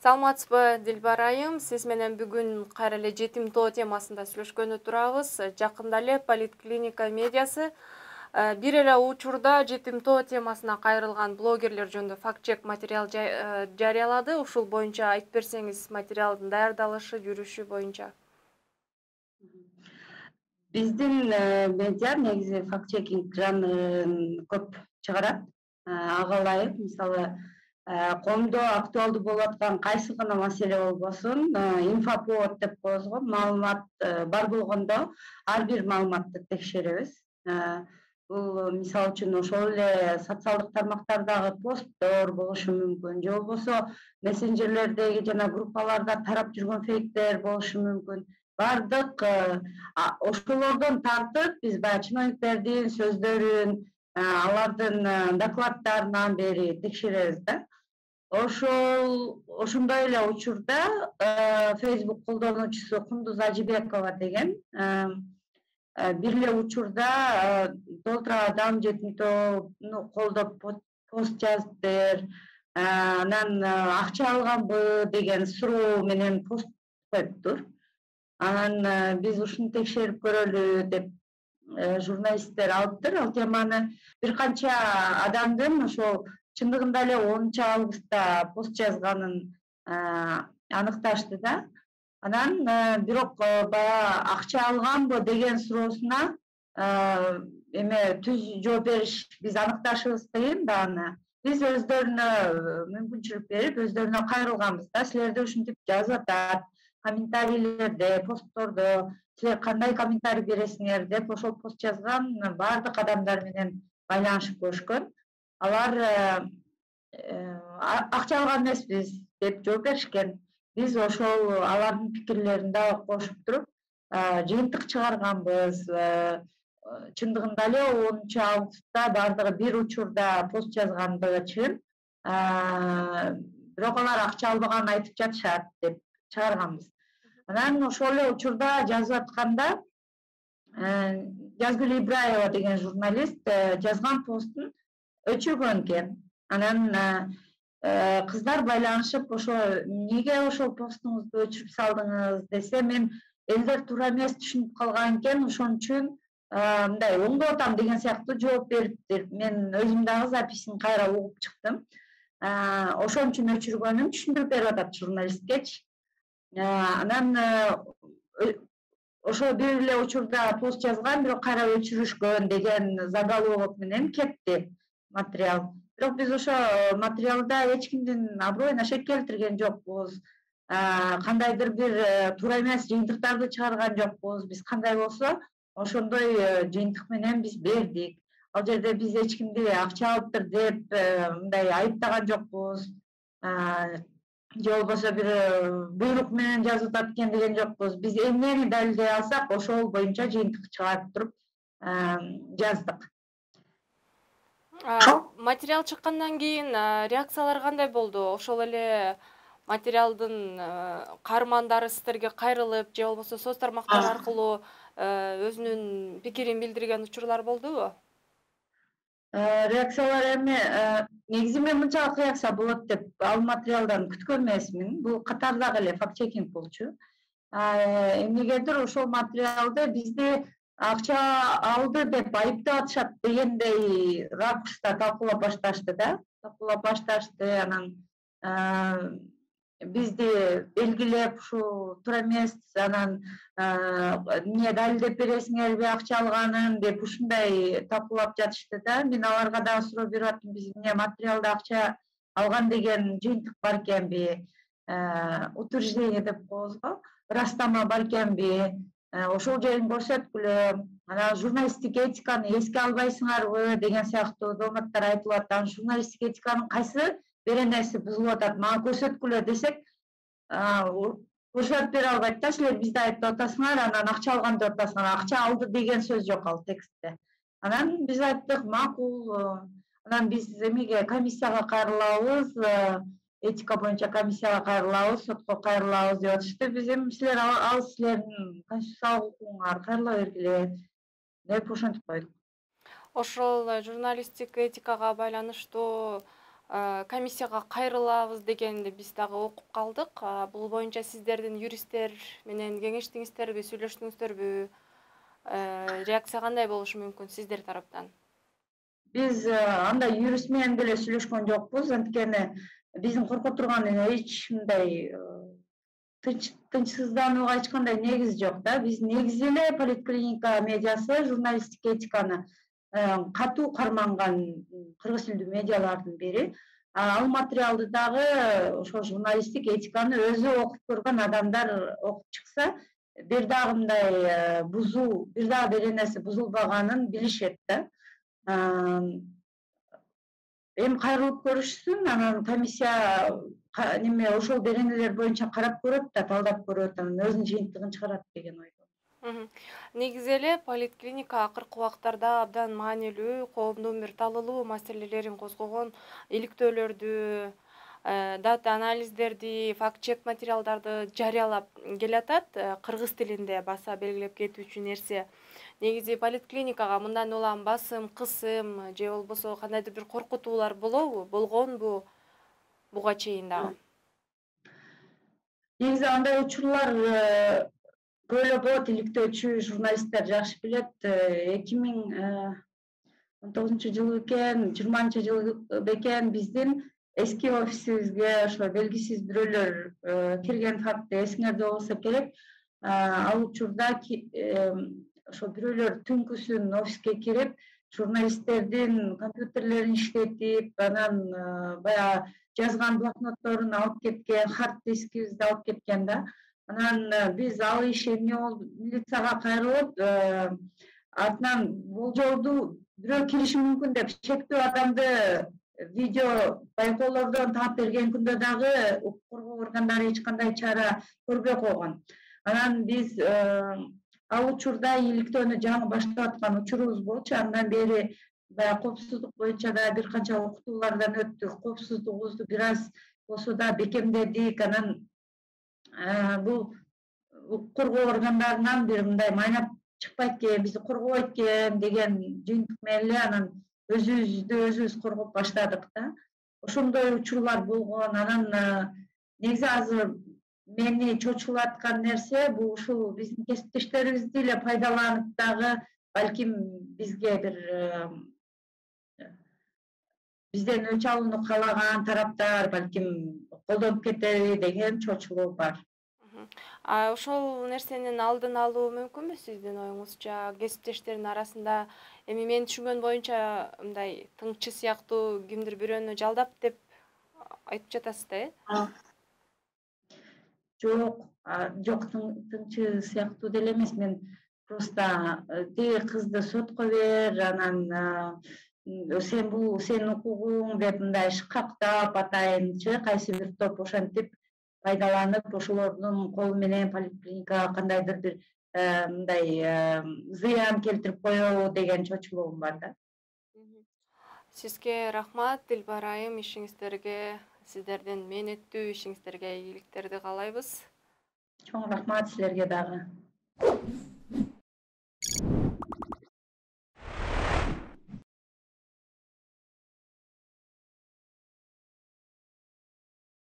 Саламатсызбы, Дилбар айым. Сиз менен бүгүн кайра эле жетим тоо темасында сүйлөшкөнү турабыз. Жакында эле Политклиника медиасы бир эле учурда жетим тоо темасына кайрылган блогерлер жөнүндө факт-чек материал жарыялады. Ушул боюнча айтып берсеңиз, материалдын даярдалышы, жүрүшү боюнча. Биздин медиа негизи факт-чекинг жанрын көп чыгарат. Ага ылайык, мисалы, коомдо актуалдуу болуп аткан кайсы гана маселе болбосун, инфоповод деп коебуз го, маалымат бар болгондо ар бир маалыматты текшеребиз. Бул мисалы үчүн ошол эле социалдык тармактардагы посттор болушу мүмкүн, же болбосо мессенджерлердеги жана группаларда тарап жүргөн фейктер болушу мүмкүн. Бардык ошолордон тартып биз баягы чиновниктердин сөздөрүн, алардын докладдарынан бери текшеребиз да. Ошондой эле учурда Facebook колдонуучусу Кундуз Ажибекова деген бир эле учурда толтура адам жетим тоону колдоп пост жазыптыр. Анан акча алганбы деген суроо менен пост коюптур. Анан биз ушуну текшерип көрөлү деп журналисттер алыптыр. Ал теманы бир канча адамдын ошол чындыгында эле 10-августта пост жазганын аныкташты да. Анан бирок баягы акча алганбы деген суроосуна түз жооп бериш биз аныкташыбыз кыйын да аны. Биз өздөрүнө мүмкүнчүлүк берип, өздөрүнө кайрылганбыз да. Силерде ушинтип жазып атат, комментарийлерде, посттордо силер кандай комментарий бересиңер деп ошол пост жазган бардык адамдар менен байланышып көрүшкөн. Алар акча алган эмеспиз деп жооп беришкен. Биз ошол алардын пикирлерин дагы кошуп туруп жыйынтык чыгарганбыз. Чындыгында эле 10-августта бардыгы бир учурда пост жазгандыгы чын. Бирок алар акча албаганын айтып жатышат деп чыгарганбыз. Анан ошол эле учурда жазып атканда Жазгүл Ибраева деген журналист жазган постун өчүргөн экен. Анан кыздар байланышып, неге ошол постуңузду өчүрүп салдыңыз десе, мен элдер туура эмес түшүнүп калган экен, ошон үчүн мындай оңдоп атам деген сыяктуу жооп бериптир. Мен өзүм дагы записин кайра угуп чыктым. Ошон үчүн өчүргөнүн түшүндүрүп берип атат журналисткечи. Анан ошол бир эле учурда пост жазган, бирок кайра өчүрүшкөн деген заголовок менен кетти материал. Бирок биз ошо материалда эч кимдин аброюна шек келтирген жокпуз. Кандайдыр бир туура эмес жыйынтыктарды чыгарган жокпуз. Биз кандай болсо ошондой жыйынтык менен биз бердик. Ал жерде биз эч кимди акча алыптыр деп мындай айыптаган жокпуз. Же болбосо бир буйрук менен жазып атат экен деген жокпуз. Биз эмнени далилдей алсак, ошол боюнча жыйынтык чыгарып туруп жаздык. Материал чыккандан кийин реакциялар кандай болду? Ошол эле материалдын каармандары сиздерге кайрылып, же болбосо соц тармактар аркылуу өзүнүн пикирин билдирген учурлар болдубу? Реакциялар эми негизи мен мынчалык реакция болот деп ал материалдан күткөн эмесмин. Бул катардагы эле факт-чекинг болчу. Эмнегедир ошол материалды бизди акча алды деп айыптап атышат дегендей ракурста талкуулап башташты да. Анан бизди белгилеп, ушу туура эмес, анан эмне далилдеп бересиңерби акча алганын деп ушундай талкуулап жатышты да. Мен аларга дагы суроо берип аттым, биз эмне материалда акча алган деген жыйынтык бар экенби, утверждение деп коебуз го, ырастама бар экенби, ошол жерин көрсөткүлө, анан журналисттик этиканы эске албайсыңарбы деген сыяктуу дооматтар айтылып атат. Журналисттик этиканын кайсы беренеси бузулуп атат, мага көрсөткүлө десек, көрсөтүп бере албайт да. Силер бизди айыптап атасыңар, анан акча алган деп атасыңар. Акча алды деген сөз жок ал текстте. Анан биз айттык, макул. Анан биз эмеге комиссияга кайрылабыз, этика боюнча комиссияга кайрылабыз, сотко кайрылабыз деп атышты. Биз эми силер ал силердин конституциялык укугуңар, кайрыла бергиле деп ошентип койдук. Ошол журналисттик этикага байланыштуу комиссияга кайрылабыз дегенди биз дагы окуп калдык. Бул боюнча сиздердин юристтер менен кеңештиңиздерби, сүйлөштүңүздөрбү? Реакция кандай болушу мүмкүн сиздер тараптан? Биз андай юрист менен деле сүйлөшкөн жокпуз. Анткени биздин корко турган эч мындай тынчсызданууга эч кандай негиз жок да. Биз негизи эле политклиника медиасы журналисттик этиканы катуу карманган кыргыз тилдүү медиалардын бири. Ал материалды дагы ошо журналисттик этиканы өзү окуп көргөн адамдар окуп чыкса, бир дагы мындай бир дагы бир нерсе бузулбаганын билишет да. Эми кайрылып көрүшсүн, анан комиссия неме ошол беренелер боюнча карап көрөт да, талдап көрөт, анан өзүнүн жыйынтыгын чыгарат деген ойдомун. Негизи эле политклиника акыркы убактарда абдан маанилүү, коомдун бир талуулуу маселелерин козгогон иликтөөлөрдү, дата анализдерди, факт чек материалдарды жарыялап келатат. Кыргыз тилинде баса белгилеп кетүүчү нерсе. Негизи политклиникага мындан улам басым, кысым же болбосо кандайдыр бир коркутуулар болгонбу буга чейин дагы? Негизи андай учурлар көөлөп болот, иликтөөчү журналисттер жакшы билет. 2019 жыл экен, 20 жыл бекен биздин эски офисибизге ошо белгисиз бирөөлөр кирген факты эсиңерде болсо керек. Ал учурда ошо бирөөлөр түнкүсүн офиске кирип, журналисттердин компьютерлерин иштетип, анан баягы жазган блокнотторун алып кеткен, хард дискибизди алып кеткен да. Анан биз ал иш эмне болду, милицияга кайрылып, артынан болжолду бирөө кириши мүмкүн деп шектүү адамды видео байкоолордон таап берген күндө дагы укук коргоо органдары эч кандай чара көрбөй койгон. Анан биз ал учурда иликтөөнү жаңы баштап аткан учурубуз болчу. Андан бери баягы коопсуздук боюнча да бир канча окутуулардан өттүк, коопсуздугубузду бир аз болсо да бекемдедик. Анан бул укук коргоо органдарынан бир мындай майнап чыкпайт экен, бизди коргобойт экен деген жыйынтык менен эле анан өзүбүздү өзүбүз коргоп баштадык да. Ошондой учурлар болгон. Анан негизи азыр мени чочулаткан нерсе бул ушул биздин кесиптештерибизди эле пайдаланып дагы балким бизге бир бизден өч алууну каалаган тараптар балким колдонуп кетеби деген чочулуу бар. Ошол нерсенин алдын алуу мүмкүнбү сиздин оюңузча? Кесиптештердин арасында эми мен түшүнгөн боюнча мындай тыңчы сыяктуу кимдир бирөөнү жалдап деп айтып жатасыз да, э? Жок, тыңчы сыяктуу деле эмес. Мен просто тиги кызды сотко бер, анан сен бул сенин укугуң деп мындай шкаптап атайынчы кайсы бир топ ошентип пайдаланып, ошолордун колу менен поликлиникага кандайдыр бир мындай зыян келтирип коебу деген чочулугум бар да. Сизге рахмат Дилбар айым, ишиңиздерге, сиздердин мээнеттүү ишиңиздерге ийгиликтерди каалайбыз. Чоң рахмат силерге дагы.